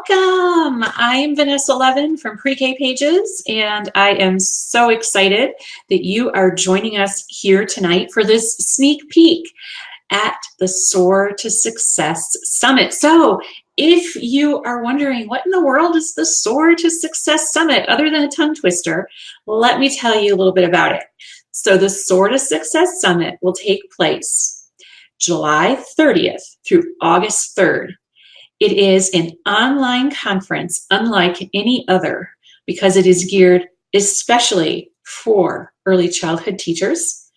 Welcome. I'm Vanessa Levin from Pre-K Pages, and I am so excited that you are joining us here tonight for this sneak peek at the Soar to Success Summit. So if you are wondering what in the world is the Soar to Success Summit other than a tongue twister, let me tell you a little bit about it. So the Soar to Success Summit will take place July 30th through August 3rd. It is an online conference unlike any other because it is geared especially for early childhood teachers.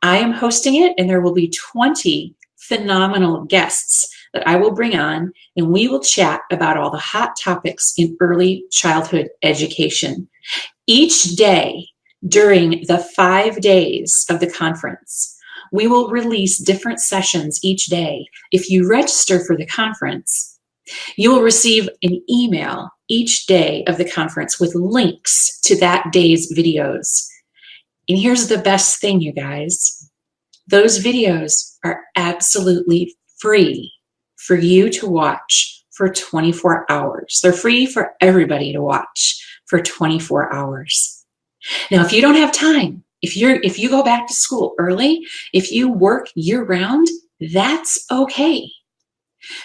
I am hosting it, and there will be 20 phenomenal guests that I will bring on, and we will chat about all the hot topics in early childhood education. Each day during the 5 days of the conference, we will release different sessions each day. If you register for the conference, you will receive an email each day of the conference with links to that day's videos. And here's the best thing, you guys. Those videos are absolutely free for you to watch for 24 hours. They're free for everybody to watch for 24 hours. Now, if you don't have time, if you go back to school early, if you work year-round, that's okay.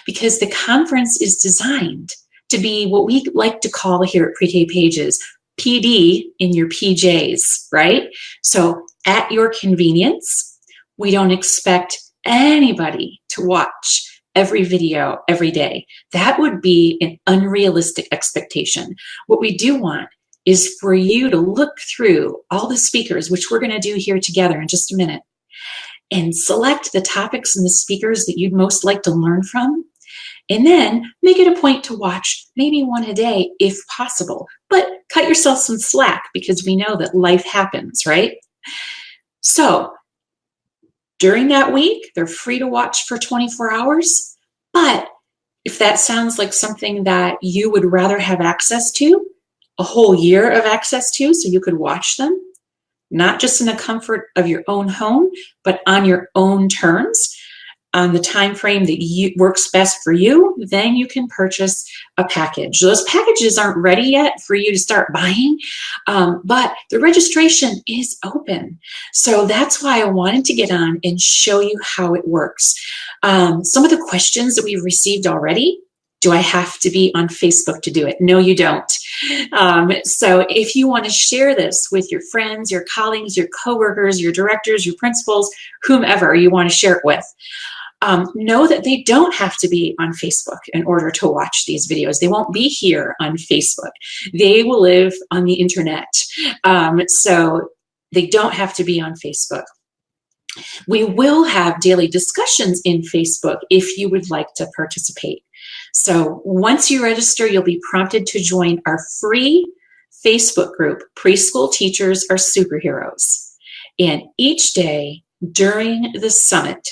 Because the conference is designed to be what we like to call here at Pre-K Pages, PD in your PJs, right? So at your convenience, we don't expect anybody to watch every video every day. That would be an unrealistic expectation. What we do want is for you to look through all the speakers, which we're going to do here together in just a minute, and select the topics and the speakers that you'd most like to learn from, and then make it a point to watch maybe one a day if possible. But cut yourself some slack because we know that life happens, right? So during that week, they're free to watch for 24 hours. But if that sounds like something that you would rather have access to, a whole year of access to, so you could watch them, not just in the comfort of your own home, but on your own terms, on the time frame that works best for you, then you can purchase a package. Those packages aren't ready yet for you to start buying, but the registration is open. So that's why I wanted to get on and show you how it works. Some of the questions that we've received already: do I have to be on Facebook to do it? No, you don't. So if you want to share this with your friends, your colleagues, your coworkers, your directors, your principals, whomever you want to share it with, know that they don't have to be on Facebook in order to watch these videos. They won't be here on Facebook. They will live on the internet. So they don't have to be on Facebook. We will have daily discussions in Facebook if you would like to participate. So once you register, you'll be prompted to join our free Facebook group, Preschool Teachers Are Superheroes. And each day during the summit,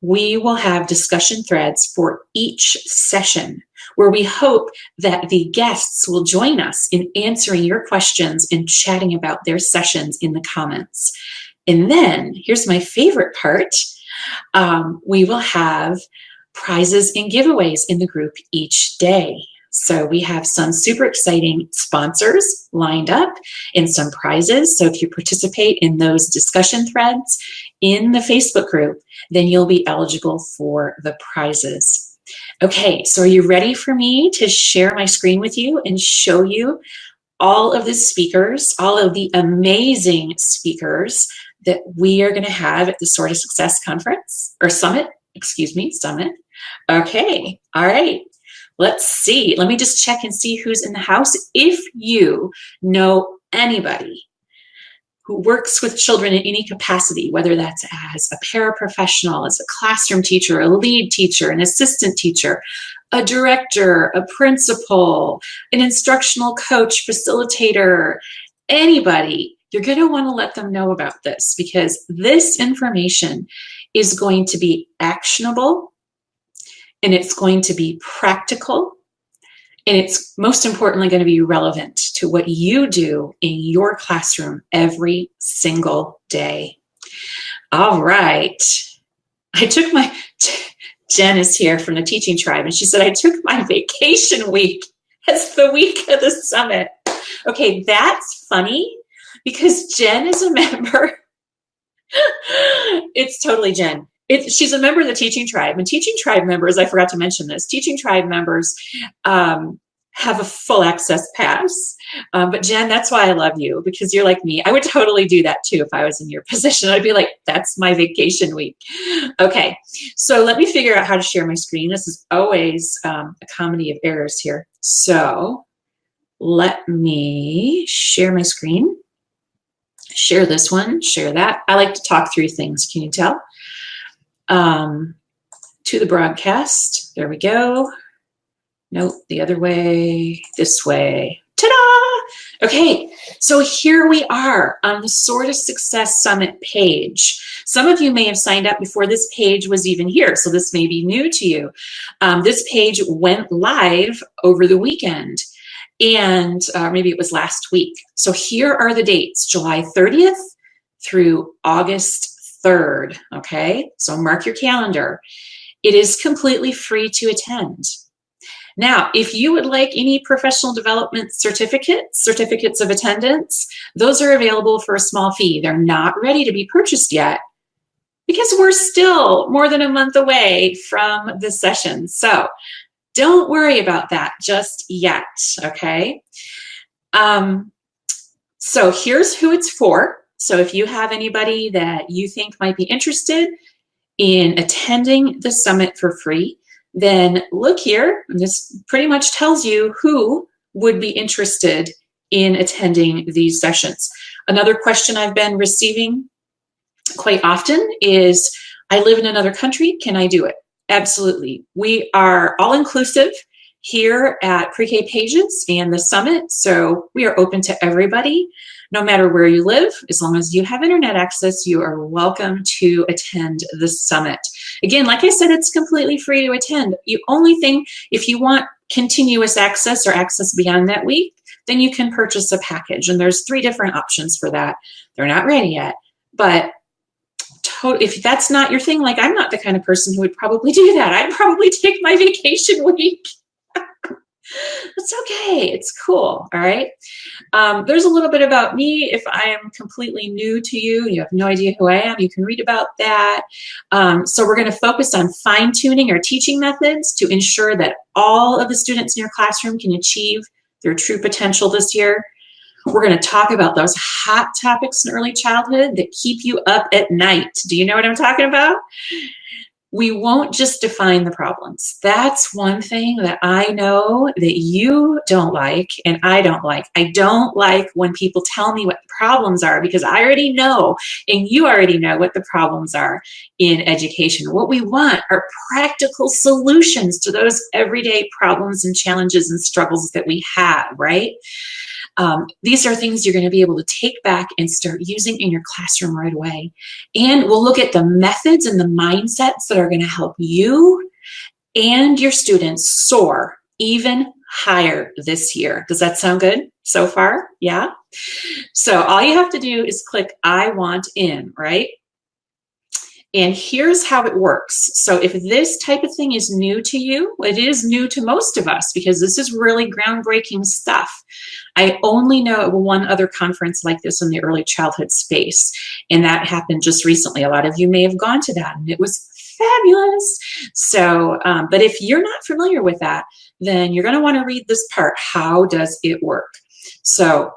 we will have discussion threads for each session where we hope that the guests will join us in answering your questions and chatting about their sessions in the comments. And then, here's my favorite part, we will have prizes and giveaways in the group each day. So we have some super exciting sponsors lined up and some prizes. So if you participate in those discussion threads in the Facebook group, then you'll be eligible for the prizes. Okay, so are you ready for me to share my screen with you and show you all of the speakers, all of the amazing speakers that we are going to have at the Soar to Success conference, or summit, excuse me, summit. Okay, all right, let's see. Let me just check and see who's in the house. If you know anybody who works with children in any capacity, whether that's as a paraprofessional, as a classroom teacher, a lead teacher, an assistant teacher, a director, a principal, an instructional coach, facilitator, anybody, you're going to want to let them know about this, because this information is going to be actionable, and it's going to be practical, and it's most importantly going to be relevant to what you do in your classroom every single day. All right. Jen is here from the teaching tribe, and she said, I took my vacation week as the week of the summit. Okay, that's funny because Jen is a member. It's totally Jen. She's a member of the Teaching Tribe, and Teaching Tribe members, I forgot to mention this, Teaching Tribe members have a full access pass. But Jen, that's why I love you, because you're like me. I would totally do that too if I was in your position. I'd be like, that's my vacation week. Okay, so let me figure out how to share my screen. This is always a comedy of errors here. So let me share my screen. Share this one, share that. I like to talk through things, can you tell? To the broadcast. There we go. Nope, the other way, this way. Ta-da! Okay, so here we are on the Soar to Success Summit page. Some of you may have signed up before this page was even here, so this may be new to you. This page went live over the weekend, and maybe it was last week. So here are the dates, July 30th through August 3rd, okay? So mark your calendar. It is completely free to attend. Now, if you would like any professional development certificates of attendance, those are available for a small fee. They're not ready to be purchased yet because we're still more than a month away from the session. So don't worry about that just yet, okay? So here's who it's for. So if you have anybody that you think might be interested in attending the summit for free, then look here, and this pretty much tells you who would be interested in attending these sessions. Another question I've been receiving quite often is, I live in another country, can I do it? Absolutely. We are all-inclusive here at Pre-K Pages and the Summit, so we are open to everybody. No matter where you live, as long as you have internet access, you are welcome to attend the summit. Again, like I said, it's completely free to attend. The only thing, if you want continuous access or access beyond that week, then you can purchase a package. And there's 3 different options for that. They're not ready yet. But if that's not your thing, like I'm not the kind of person who would probably do that. I'd probably take my vacation week. It's okay. It's cool. All right. There's a little bit about me. If I am completely new to you, you have no idea who I am, you can read about that. So we're going to focus on fine-tuning our teaching methods to ensure that all of the students in your classroom can achieve their true potential this year. We're going to talk about those hot topics in early childhood that keep you up at night. Do you know what I'm talking about? We won't just define the problems. That's one thing that I know that you don't like and I don't like. I don't like when people tell me what the problems are, because I already know and you already know what the problems are in education. What we want are practical solutions to those everyday problems and challenges and struggles that we have, right? These are things you're going to be able to take back and start using in your classroom right away. And we'll look at the methods and the mindsets that are going to help you and your students soar even higher this year. Does that sound good so far? Yeah? So all you have to do is click I want in, right? And here's how it works. So if this type of thing is new to you, it is new to most of us because this is really groundbreaking stuff. I only know of one other conference like this in the early childhood space, and that happened just recently. A lot of you may have gone to that, and it was fabulous. So, but if you're not familiar with that, then you're going to want to read this part. How does it work? So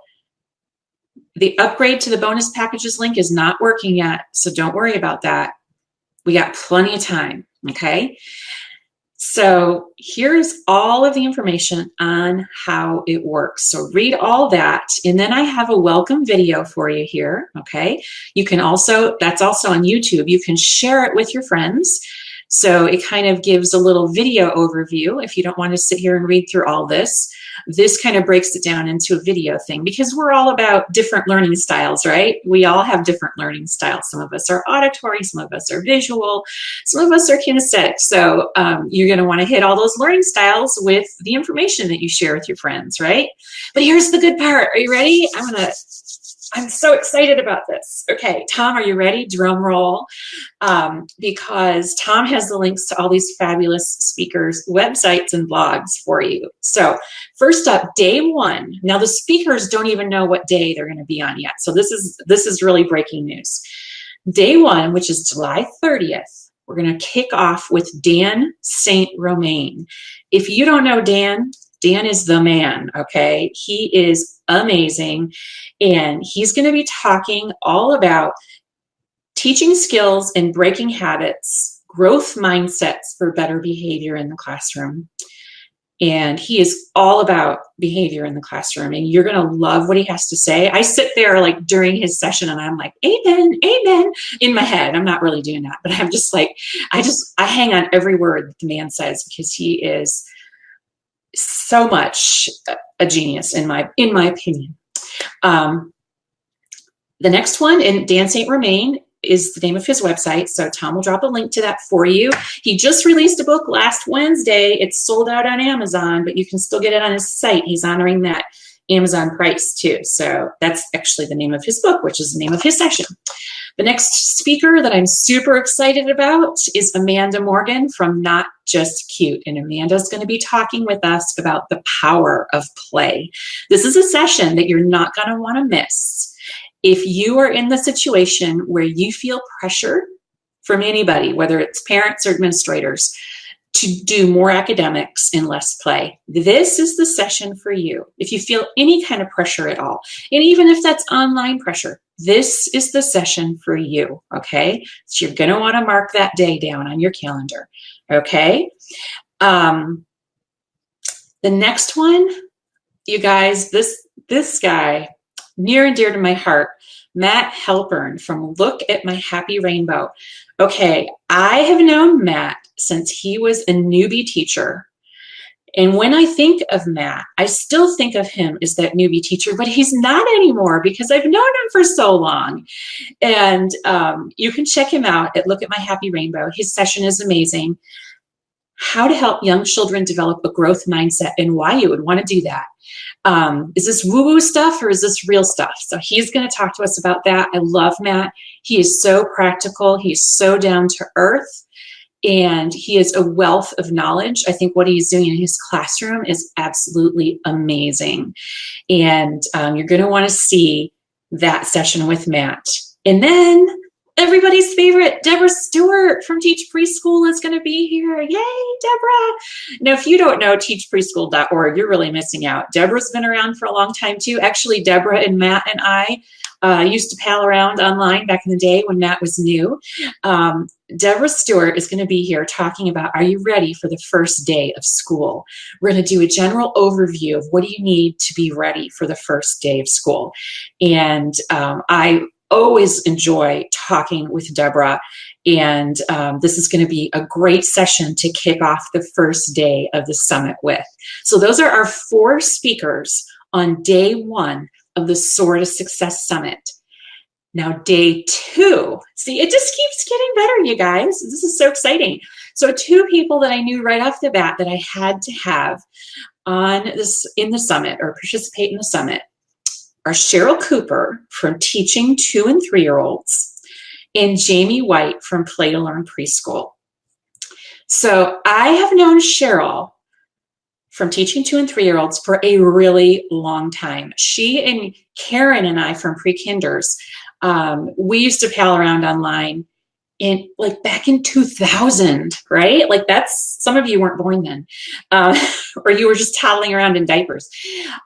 the upgrade to the bonus packages link is not working yet, so don't worry about that. We got plenty of time, okay? So here's all of the information on how it works. So read all that, and then I have a welcome video for you here, okay? You can also, that's also on YouTube, you can share it with your friends. So it kind of gives a little video overview if you don't want to sit here and read through all this. This kind of breaks it down into a video thing because we're all about different learning styles, right? We all have different learning styles. Some of us are auditory, some of us are visual, some of us are kinesthetic. So you're going to want to hit all those learning styles with the information that you share with your friends, right? But here's the good part. Are you ready? I'm going to I'm so excited about this. Okay, Tom, are you ready? Drum roll. Because Tom has the links to all these fabulous speakers' websites and blogs for you. So first up, day one. Now the speakers don't even know what day they're going to be on yet. So this is really breaking news. Day one, which is July 30th, we're going to kick off with Dan St. Romain. If you don't know Dan, Dan is the man, okay? He is amazing, and he's going to be talking all about teaching skills and breaking habits, growth mindsets for better behavior in the classroom. And he is all about behavior in the classroom, and you're going to love what he has to say. I sit there like during his session and I'm like, amen, amen, in my head. I'm not really doing that, but I'm just like, I hang on every word that the man says, because he is so much a genius in my opinion. The next one, and Dan St. Romain is the name of his website, so Tom will drop a link to that for you. He just released a book last Wednesday. It's sold out on Amazon, but you can still get it on his site. He's honoring that Amazon price too. So that's actually the name of his book, which is the name of his session. The next speaker that I'm super excited about is Amanda Morgan from Not Just Cute. And Amanda's going to be talking with us about the power of play. This is a session that you're not going to want to miss. If you are in the situation where you feel pressure from anybody, whether it's parents or administrators, to do more academics and less play, this is the session for you. If you feel any kind of pressure at all, and even if that's online pressure, this is the session for you, okay? So you're going to want to mark that day down on your calendar, okay? The next one, you guys, this guy, near and dear to my heart, Matt Halpern from Look at My Happy Rainbow. Okay, I have known Matt since he was a newbie teacher. And when I think of Matt, I still think of him as that newbie teacher, but he's not anymore because I've known him for so long. And you can check him out at Look at My Happy Rainbow. His session is amazing. How to help young children develop a growth mindset and why you would want to do that. Is this woo-woo stuff or is this real stuff? So he's going to talk to us about that. I love Matt. He is so practical. He's so down to earth. And he is a wealth of knowledge. I think what he's doing in his classroom is absolutely amazing. And you're going to want to see that session with Matt. And then everybody's favorite, Deborah Stewart from Teach Preschool is going to be here. Yay, Deborah. Now, if you don't know teachpreschool.org, you're really missing out. Deborah's been around for a long time too. Actually, Deborah and Matt and I used to pal around online back in the day when Matt was new. Deborah Stewart is going to be here talking about, are you ready for the first day of school? We're going to do a general overview of what do you need to be ready for the first day of school. And I always enjoy talking with Deborah, and this is going to be a great session to kick off the first day of the summit with. So those are our 4 speakers on day 1 of the Soar to Success Summit. Now, day 2, see, it just keeps getting better, you guys. This is so exciting. So 2 people that I knew right off the bat that I had to have on this in the summit or participate in the summit are Cheryl Cooper from Teaching 2- and 3-year-olds and Jamie White from Play to Learn Preschool. So I have known Cheryl from Teaching 2- and 3-year-olds for a really long time. She and Karen and I from Pre-Kinders, we used to pal around online in like back in 2000, right? Like that's, some of you weren't born then, or you were just toddling around in diapers.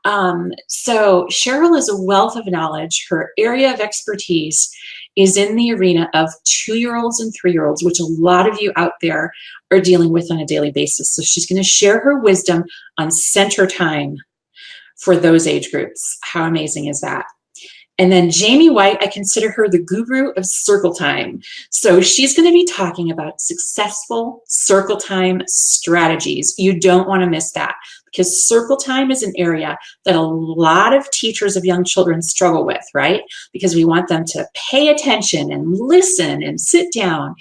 So Cheryl is a wealth of knowledge. Her area of expertise is in the arena of 2-year-olds and 3-year-olds, which a lot of you out there are dealing with on a daily basis. So she's going to share her wisdom on center time for those age groups. How amazing is that? And then Jamie White, I consider her the guru of circle time. So she's going to be talking about successful circle time strategies. You don't want to miss that. because circle time is an area that a lot of teachers of young children struggle with, right? Because we want them to pay attention and listen and sit down.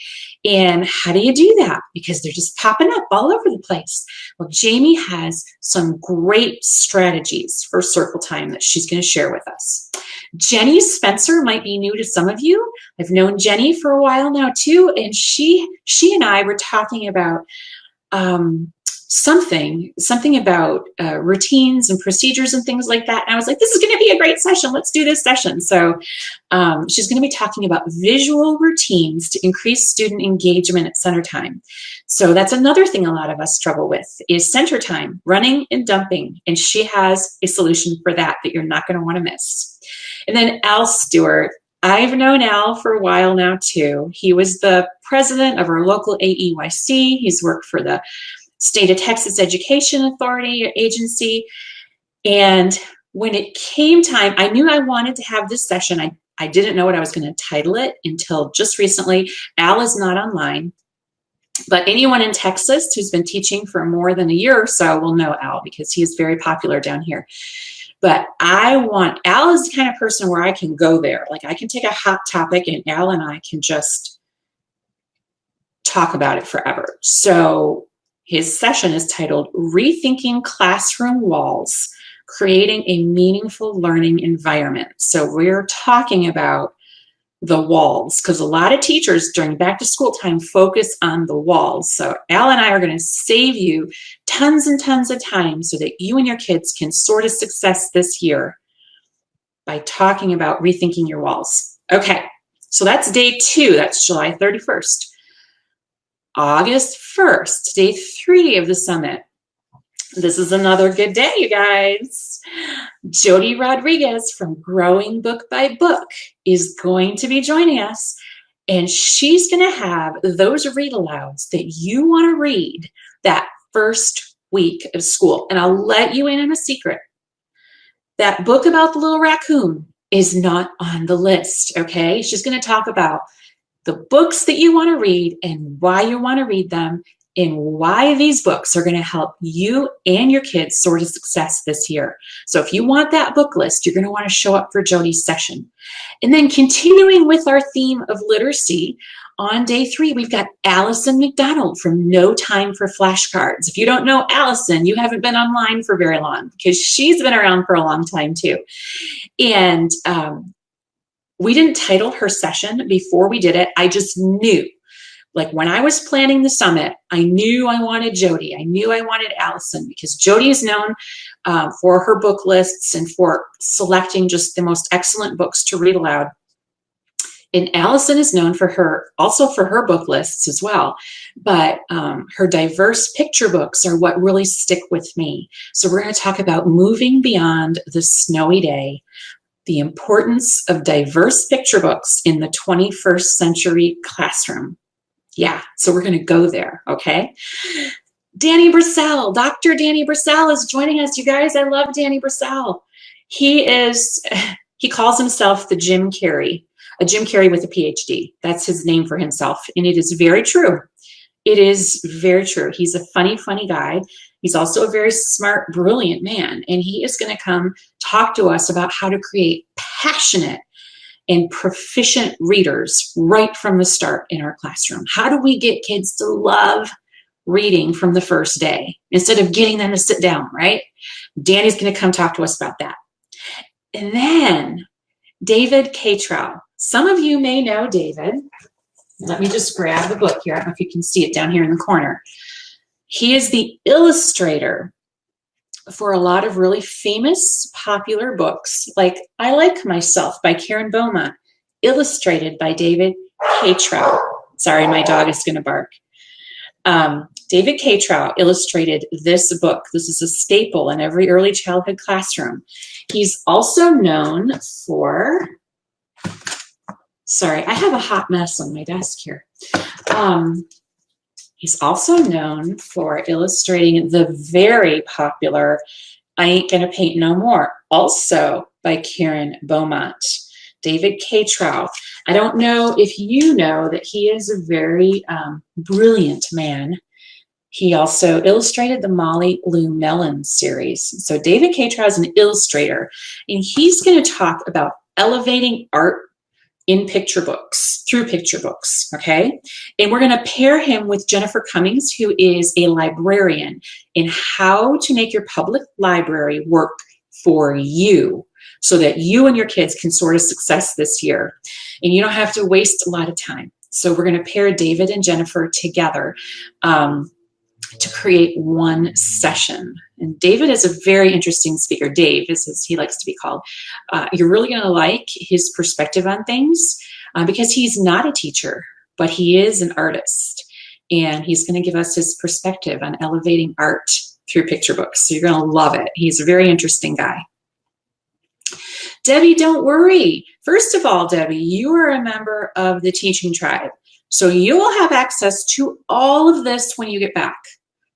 And how do you do that? Because they're just popping up all over the place. Well, Jamie has some great strategies for circle time that she's going to share with us. Jenny Spencer might be new to some of you. I've known Jenny for a while now too, and she and I were talking about something about routines and procedures and things like that. And I was like, this is going to be a great session. Let's do this session. So she's going to be talking about visual routines to increase student engagement at center time. So that's another thing a lot of us struggle with is center time, running and dumping. And she has a solution for that you're not going to want to miss. And then Al Stewart. I've known Al for a while now too. He was the president of our local AEYC. He's worked for the State of Texas Education Authority agency. And when it came time, I knew I wanted to have this session. I didn't know what I was going to title it until just recently. Al is not online, but anyone in Texas who's been teaching for more than a year or so will know Al because he is very popular down here. But Al is the kind of person where I can go there. Like I can take a hot topic and Al and I can just talk about it forever. So his session is titled Rethinking Classroom Walls, Creating a Meaningful Learning Environment. So we're talking about the walls because a lot of teachers during back to school time focus on the walls. So Al and I are going to save you tons and tons of time so that you and your kids can soar to success this year by talking about rethinking your walls. Okay, so that's day 2. That's July 31st. August 1st, day 3 of the summit. This is another good day, you guys. Jody Rodriguez from Growing Book by Book is going to be joining us, and she's going to have those read alouds that you want to read that first week of school. And I'll let you in on a secret. That book about the little raccoon is not on the list, okay? She's going to talk about the books that you want to read and why you want to read them and why these books are going to help you and your kids soar to success this year. So if you want that book list, you're going to want to show up for Jody's session. And then continuing with our theme of literacy, on day 3, we've got Allison McDonald from No Time for Flashcards. If you don't know Allison, you haven't been online for very long because she's been around for a long time too. And we didn't title her session before we did it. I just knew. Like when I was planning the summit, I knew I wanted Jody. I knew I wanted Allison because Jody is known for her book lists and for selecting just the most excellent books to read aloud. And Allison is known for her book lists as well. But her diverse picture books are what really stick with me. So we're going to talk about moving beyond the snowy day, the importance of diverse picture books in the 21st century classroom. Yeah, so we're going to go there, okay? Danny Brissell, Dr. Danny Brissell is joining us. You guys, I love Danny Brissell. He calls himself the Jim Carrey, a Jim Carrey with a PhD. That's his name for himself, and it is very true. It is very true. He's a funny, funny guy. He's also a very smart, brilliant man, and he is going to come talk to us about how to create passionate and proficient readers right from the start in our classroom. How do we get kids to love reading from the first day instead of getting them to sit down, right? Danny's going to come talk to us about that. And then David Catrow. Some of you may know David. Let me just grab the book here. I don't know if you can see it down here in the corner. He is the illustrator for a lot of really famous, popular books, like I Like Myself by Karen Beaumont, illustrated by David Catrow. Sorry, my dog is going to bark. David Catrow illustrated this book. This is a staple in every early childhood classroom. He's also known for, sorry, I have a hot mess on my desk here. He's also known for illustrating the very popular I Ain't Gonna Paint No More, also by Karen Beaumont. David Catrow. I don't know if you know that he is a very brilliant man. He also illustrated the Molly Lou Mellon series. So David Katra is an illustrator, and he's going to talk about elevating art in picture books, through picture books, okay? And we're going to pair him with Jennifer Cummings, who is a librarian, in how to make your public library work for you so that you and your kids can soar to success this year. And you don't have to waste a lot of time. So we're going to pair David and Jennifer together to create one session. And David is a very interesting speaker. Dave, as he likes to be called. You're really going to like his perspective on things because he's not a teacher, but he is an artist. And he's going to give us his perspective on elevating art through picture books. So you're going to love it. He's a very interesting guy. Debbie, don't worry. First of all, Debbie, you are a member of the teaching tribe. So you will have access to all of this when you get back.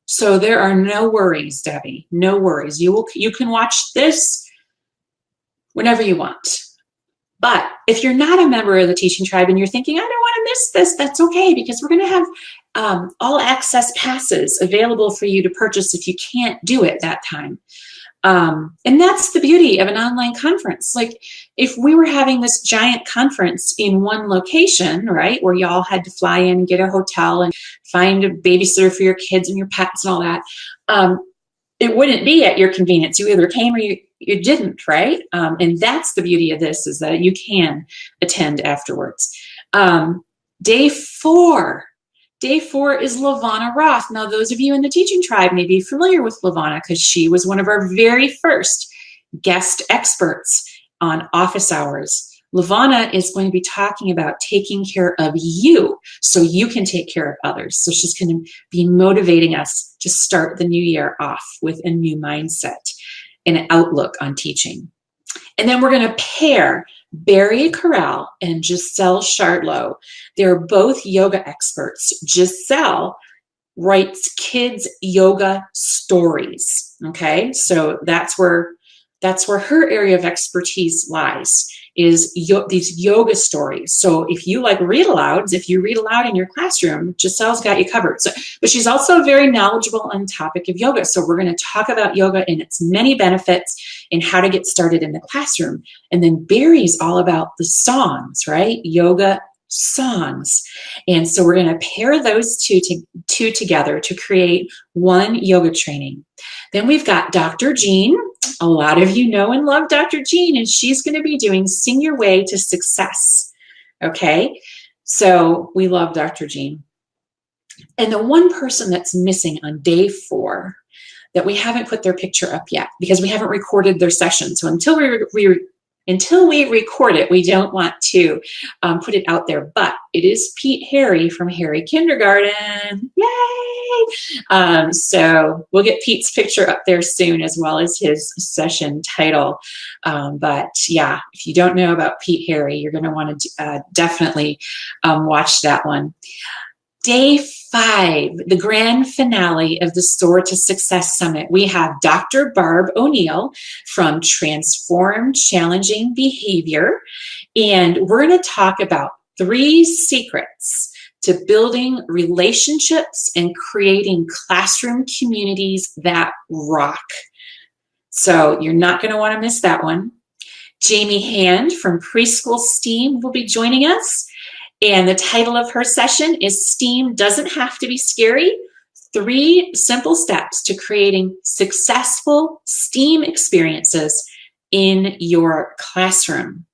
So there are no worries, Debbie, no worries. You can watch this whenever you want. But if you're not a member of the teaching tribe and you're thinking, I don't want to miss this, that's okay, because we're going to have all access passes available for you to purchase if you can't do it that time. And that's the beauty of an online conference. Like if we were having this giant conference in one location, right, where y'all had to fly in and get a hotel and find a babysitter for your kids and your pets and all that, it wouldn't be at your convenience. You either came or you didn't, right? And that's the beauty of this, is that you can attend afterwards. Day 4. Day 4 is LaVonna Roth. Now, those of you in the teaching tribe may be familiar with LaVonna because she was one of our very first guest experts on office hours. LaVonna is going to be talking about taking care of you so you can take care of others. So she's going to be motivating us to start the new year off with a new mindset and an outlook on teaching. And then we're going to pair Barry Corral and Giselle Shardlow. They're both yoga experts. Giselle writes kids' yoga stories. Okay, so that's where her area of expertise lies, is these yoga stories. So if you like read alouds, if you read aloud in your classroom, Giselle's got you covered. So, but she's also very knowledgeable on the topic of yoga. So we're going to talk about yoga and its many benefits and how to get started in the classroom. And then Barry's all about the songs, right? Yoga songs. And so we're going to pair those two together to create one yoga training. Then we've got Dr. Jean. A lot of you know and love Dr. Jean, and she's going to be doing Sing Your Way to Success. Okay, so we love Dr. Jean. And the one person that's missing on day 4 that we haven't put their picture up yet because we haven't recorded their session. So until we record it, we don't want to put it out there. But it is Pete Harry from Harry Kindergarten. Yay! So we'll get Pete's picture up there soon, as well as his session title. But yeah, if you don't know about Pete Harry, you're going to want to definitely watch that one. Day 5, the grand finale of the Soar to Success Summit. We have Dr. Barb O'Neill from Transform Challenging Behavior, and we're going to talk about 3 secrets to building relationships and creating classroom communities that rock. So you're not going to want to miss that one. Jamie Hand from Preschool STEAM will be joining us. And the title of her session is STEAM Doesn't Have to Be Scary, 3 simple steps to creating successful STEAM experiences in your classroom.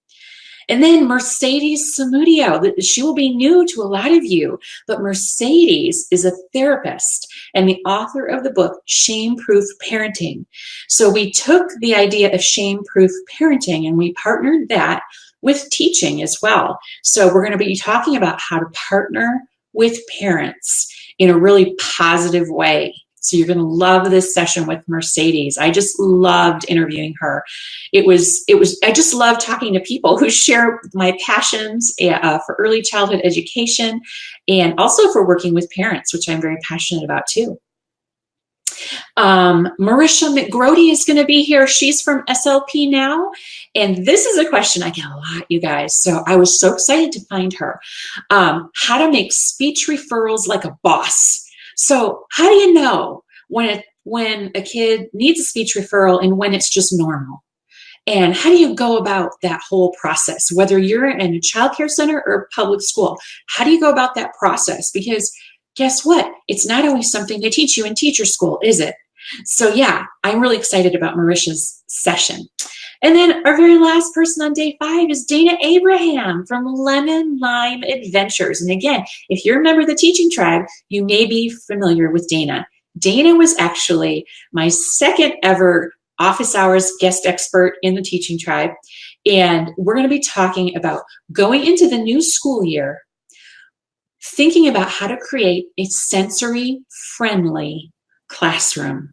And then Mercedes Samudio, she will be new to a lot of you, but Mercedes is a therapist and the author of the book Shame-Proof Parenting. So we took the idea of shame-proof parenting and we partnered that with teaching as well. So we're going to be talking about how to partner with parents in a really positive way. So you're going to love this session with Mercedes. I just loved interviewing her. I just love talking to people who share my passions for early childhood education and also for working with parents, which I'm very passionate about too. Marisha McGrody is going to be here. She's from SLP Now. And this is a question I get a lot, you guys. So I was so excited to find her. How to make speech referrals like a boss. So how do you know when a kid needs a speech referral and when it's just normal? And how do you go about that whole process, whether you're in a child care center or a public school? How do you go about that process? Because guess what? It's not always something they teach you in teacher school, is it? So yeah, I'm really excited about Marisha's session. And then our very last person on day 5 is Dana Abraham from Lemon Lime Adventures. And again, if you're a member of the teaching tribe, you may be familiar with Dana. Dana was actually my second ever office hours guest expert in the teaching tribe. And we're going to be talking about going into the new school year, thinking about how to create a sensory friendly classroom,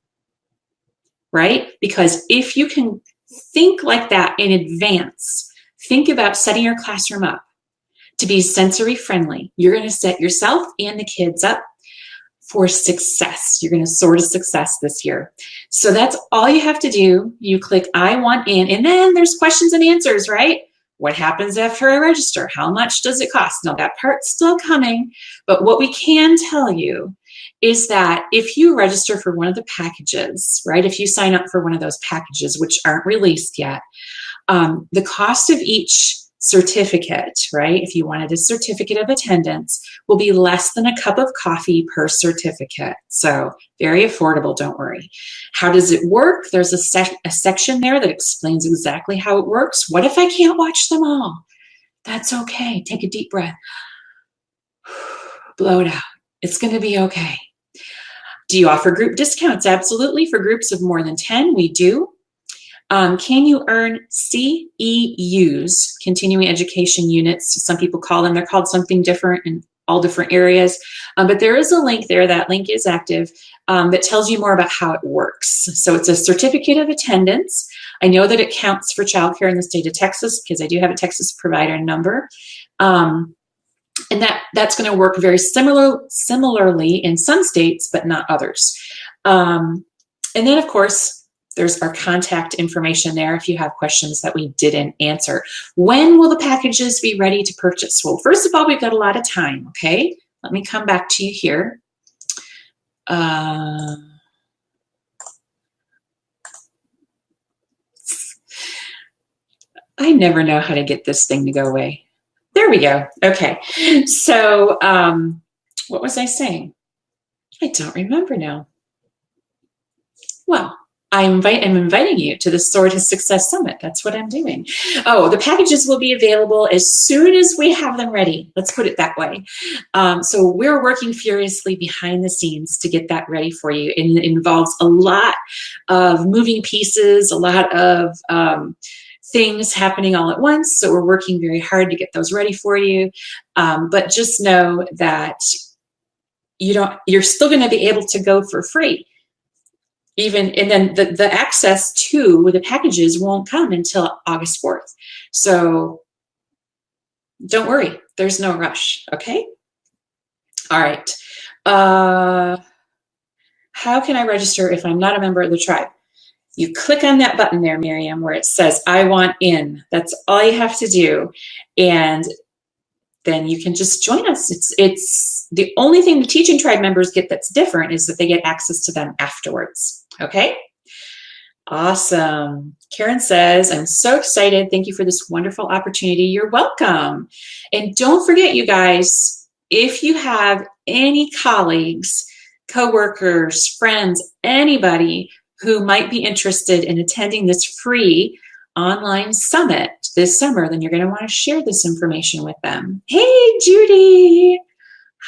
right? Because if you can think like that in advance, think about setting your classroom up to be sensory friendly. You're going to set yourself and the kids up for success. You're going to soar to success this year. So that's all you have to do. You click I want in, and then there's questions and answers, right? What happens after I register? How much does it cost? No, that part's still coming. But what we can tell you is that if you register for one of the packages, right? If you sign up for one of those packages, which aren't released yet, the cost of each certificate, right? If you wanted a certificate of attendance, will be less than a cup of coffee per certificate. So very affordable, don't worry. How does it work? There's a section there that explains exactly how it works. What if I can't watch them all? That's okay. Take a deep breath. Blow it out. It's going to be okay. Do you offer group discounts? Absolutely. For groups of more than 10, we do. Can you earn CEUs, continuing education units? Some people call them, they're called something different in all different areas. But there is a link there, that link is active, that tells you more about how it works. So it's a certificate of attendance. I know that it counts for childcare in the state of Texas because I do have a Texas provider number. And that's going to work very similarly in some states, but not others. And then, of course, there's our contact information there if you have questions that we didn't answer. When will the packages be ready to purchase? Well, first of all, we've got a lot of time, okay? Let me come back to you here. I never know how to get this thing to go away. There we go. Okay. So what was I saying? I don't remember now. Well, I'm inviting you to the Soar to Success Summit. That's what I'm doing. Oh, the packages will be available as soon as we have them ready. Let's put it that way. So we're working furiously behind the scenes to get that ready for you. And it involves a lot of moving pieces, a lot of things happening all at once. So we're working very hard to get those ready for you. But just know that you're still going to be able to go for free. And then the access to the packages won't come until August 4th. So don't worry, there's no rush, okay? All right. How can I register if I'm not a member of the tribe? You click on that button there, Miriam, where it says, I want in. That's all you have to do. And then you can just join us. It's the only thing the teaching tribe members get that's different is that they get access to them afterwards. Okay? Awesome. Karen says, I'm so excited. Thank you for this wonderful opportunity. You're welcome. And don't forget, you guys, if you have any colleagues, coworkers, friends, anybody who might be interested in attending this free online summit this summer, then you're going to want to share this information with them. Hey, Judy.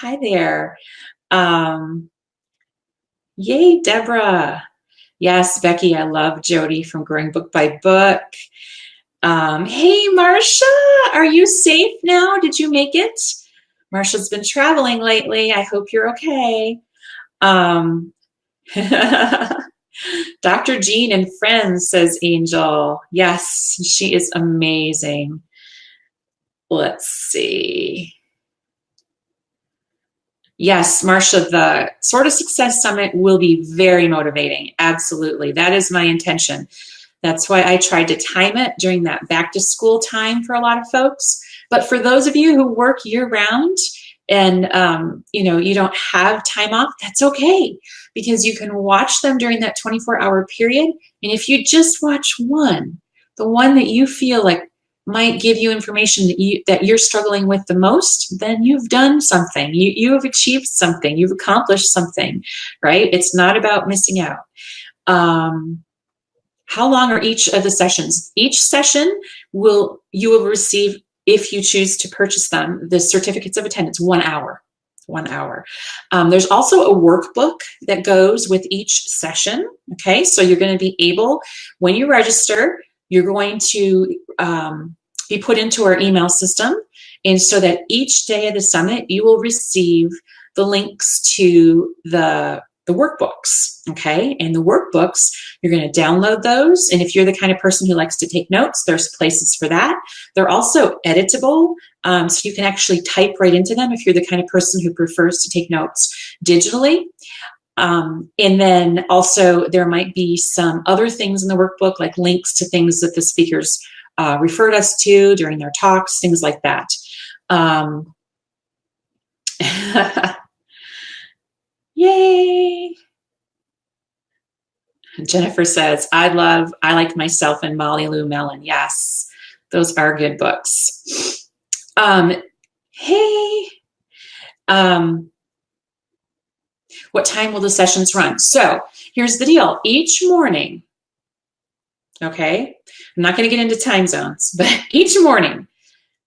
Hi there. Yay, Deborah. Yes, Becky, I love Jody from Growing Book by Book. Hey, Marcia, are you safe now? Did you make it? Marcia's been traveling lately. I hope you're okay. Dr. Jean and Friends, says Angel. Yes, she is amazing. Let's see. Yes, Marcia, the Soar to Success Summit will be very motivating. Absolutely. That is my intention. That's why I tried to time it during that back to school time for a lot of folks. But for those of you who work year round, and you don't have time off, that's okay, because you can watch them during that 24-hour period. And if you just watch one, the one that you feel like might give you information that you're struggling with the most, then you've done something. You have achieved something. You've accomplished something, right? It's not about missing out. How long are each of the sessions? Each session you will receive, if you choose to purchase them, the certificates of attendance, 1 hour. 1 hour. There's also a workbook that goes with each session. Okay, so you're going to be able, when you register, you're going to be put into our email system, and so that each day of the summit, you will receive the links to the workbooks, okay? And the workbooks, you're going to download those, and if you're the kind of person who likes to take notes, there's places for that. They're also editable, so you can actually type right into them if you're the kind of person who prefers to take notes digitally. And then also there might be some other things in the workbook, like links to things that the speakers referred us to during their talks, things like that. Yay! Jennifer says, I Like Myself and Molly Lou Mellon. Yes, those are good books. Hey, what time will the sessions run? So here's the deal. Each morning, okay, I'm not going to get into time zones, but each morning,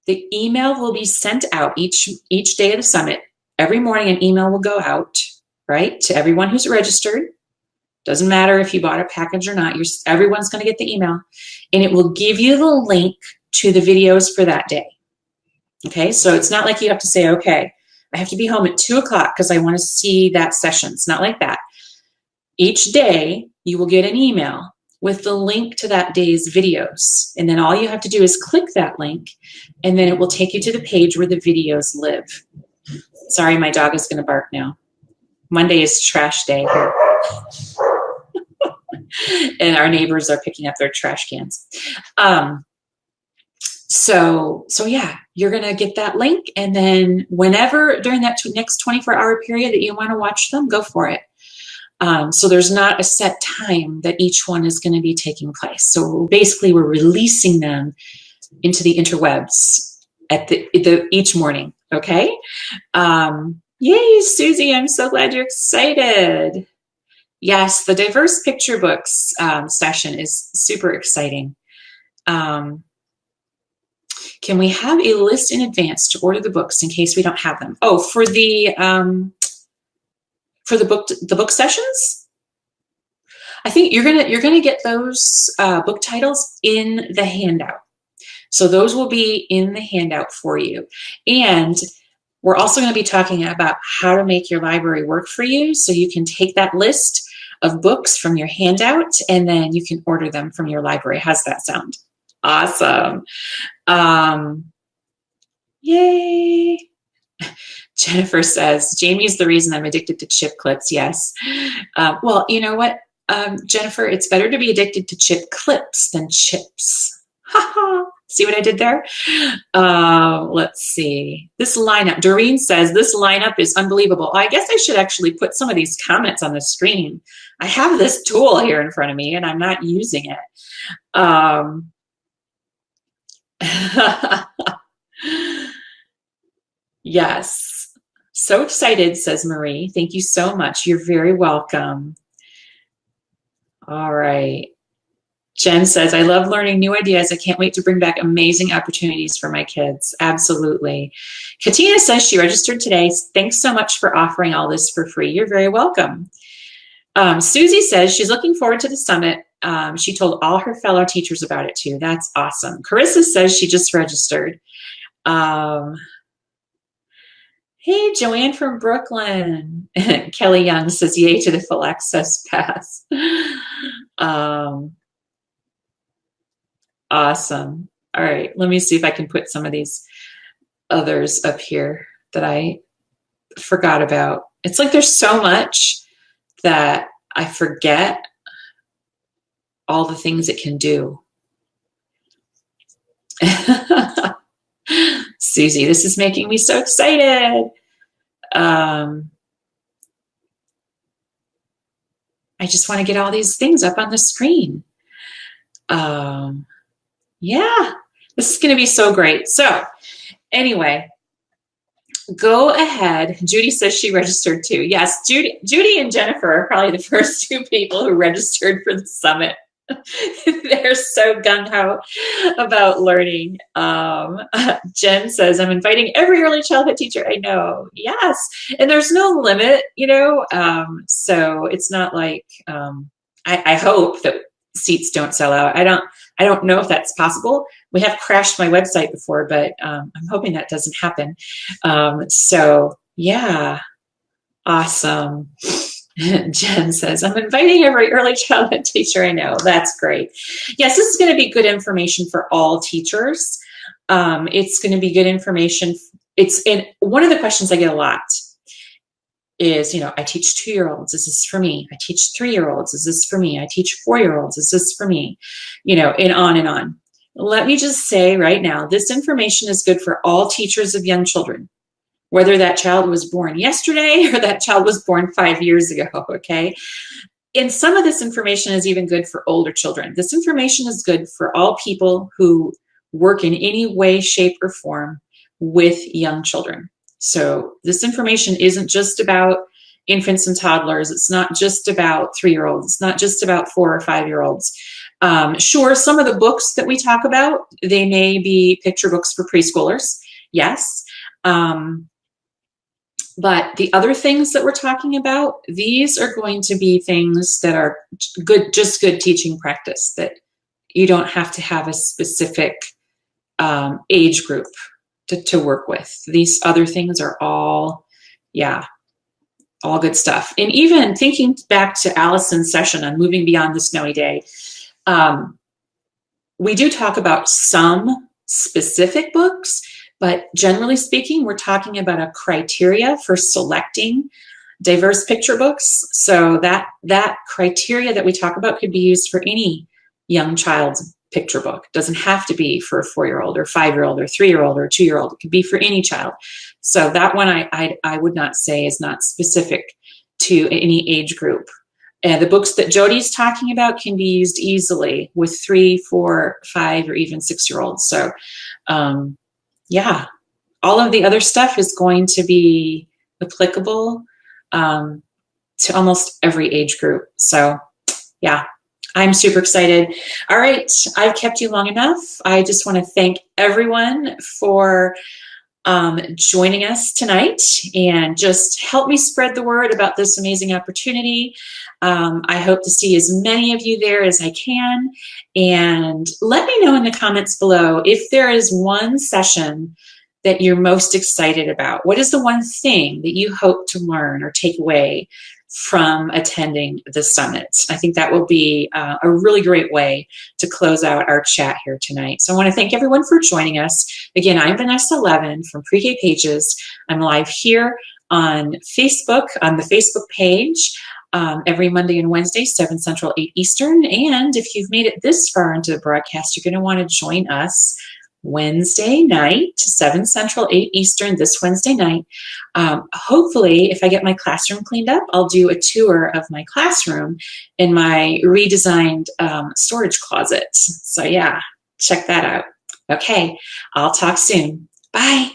the email will be sent out each day of the summit. Every morning, an email will go out, right, to everyone who's registered. Doesn't matter if you bought a package or not. Everyone's going to get the email, and it will give you the link to the videos for that day. Okay, so it's not like you have to say, okay, I have to be home at 2 o'clock because I want to see that session. It's not like that. Each day, you will get an email with the link to that day's videos. And then all you have to do is click that link, and then it will take you to the page where the videos live. Sorry, my dog is going to bark now. Monday is trash day here. And our neighbors are picking up their trash cans. So yeah, you're going to get that link. And then whenever during that next 24-hour period that you want to watch them, go for it. So there's not a set time that each one is going to be taking place. So basically we're releasing them into the interwebs at each morning. Okay. Yay, Susie. I'm so glad you're excited. Yes, the diverse picture books session is super exciting. Can we have a list in advance to order the books in case we don't have them? Oh, for the book sessions? I think you're gonna get those book titles in the handout. So those will be in the handout for you. And we're also going to be talking about how to make your library work for you, so you can take that list of books from your handout and then you can order them from your library. How's that sound? Awesome. Yay. Jennifer says, Jamie's the reason I'm addicted to chip clips. Yes. Well, you know what, Jennifer, it's better to be addicted to chip clips than chips. See what I did there? Let's see. This lineup, Doreen says, this lineup is unbelievable. I guess I should actually put some of these comments on the screen. I have this tool here in front of me and I'm not using it. Yes. So excited, says Marie. Thank you so much. You're very welcome. All right. Jen says, I love learning new ideas. I can't wait to bring back amazing opportunities for my kids. Absolutely. Katina says she registered today. Thanks so much for offering all this for free. You're very welcome. Susie says she's looking forward to the summit. She told all her fellow teachers about it too. That's awesome. Carissa says she just registered. Hey, Joanne from Brooklyn. Kelly Young says, yay to the full access pass. Awesome. All right, let me see if I can put some of these others up here that I forgot about. It's like there's so much that I forget all the things it can do. Susie, this is making me so excited. I just want to get all these things up on the screen. Yeah, this is going to be so great. So anyway, go ahead. Judy says she registered too. Yes, Judy and Jennifer are probably the first two people who registered for the summit. They're so gung-ho about learning. Jen says, I'm inviting every early childhood teacher I know. Yes, and there's no limit, you know, so it's not like, I hope that seats don't sell out. I don't know if that's possible. We have crashed my website before, but I'm hoping that doesn't happen. So yeah, awesome. Jen says, I'm inviting every early childhood teacher I know. That's great. Yes, this is going to be good information for all teachers. It's going to be good information. And one of the questions I get a lot is, you know, I teach 2-year-olds. Is this for me? I teach 3-year-olds. Is this for me? I teach 4-year-olds. Is this for me? You know, and on and on. Let me just say right now, this information is good for all teachers of young children, whether that child was born yesterday or that child was born 5 years ago, okay? And some of this information is even good for older children. This information is good for all people who work in any way, shape, or form with young children. So this information isn't just about infants and toddlers. It's not just about 3-year-olds. It's not just about 4 or 5-year-olds. Sure, some of the books that we talk about, they may be picture books for preschoolers, yes. But the other things that we're talking about, these are going to be things that are good, just good teaching practice, that you don't have to have a specific age group to work with. These other things are all, yeah, all good stuff. And even thinking back to Allison's session on moving beyond the snowy day, we do talk about some specific books, but generally speaking, we're talking about a criteria for selecting diverse picture books. So that criteria that we talk about could be used for any young child's picture book. It doesn't have to be for a 4-year-old or 5-year-old or 3-year-old or 2-year-old. It could be for any child. So that one I would not say is not specific to any age group. And the books that Jody's talking about can be used easily with 3, 4, 5, or even 6-year-olds. So yeah, all of the other stuff is going to be applicable to almost every age group. So yeah, I'm super excited. All right, I've kept you long enough. I just want to thank everyone for joining us tonight, and just help me spread the word about this amazing opportunity. I hope to see as many of you there as I can, and let me know in the comments below if there is one session that you're most excited about. What is the one thing that you hope to learn or take away from attending the summit? I think that will be a really great way to close out our chat here tonight. So I want to thank everyone for joining us. Again, I'm Vanessa Levin from Pre-K Pages. I'm live here on Facebook, on the Facebook page, every Monday and Wednesday, 7 Central, 8 Eastern. And if you've made it this far into the broadcast, you're going to want to join us Wednesday night, 7 Central, 8 Eastern, this Wednesday night. Hopefully, if I get my classroom cleaned up, I'll do a tour of my classroom in my redesigned storage closet. So yeah, check that out. Okay, I'll talk soon. Bye.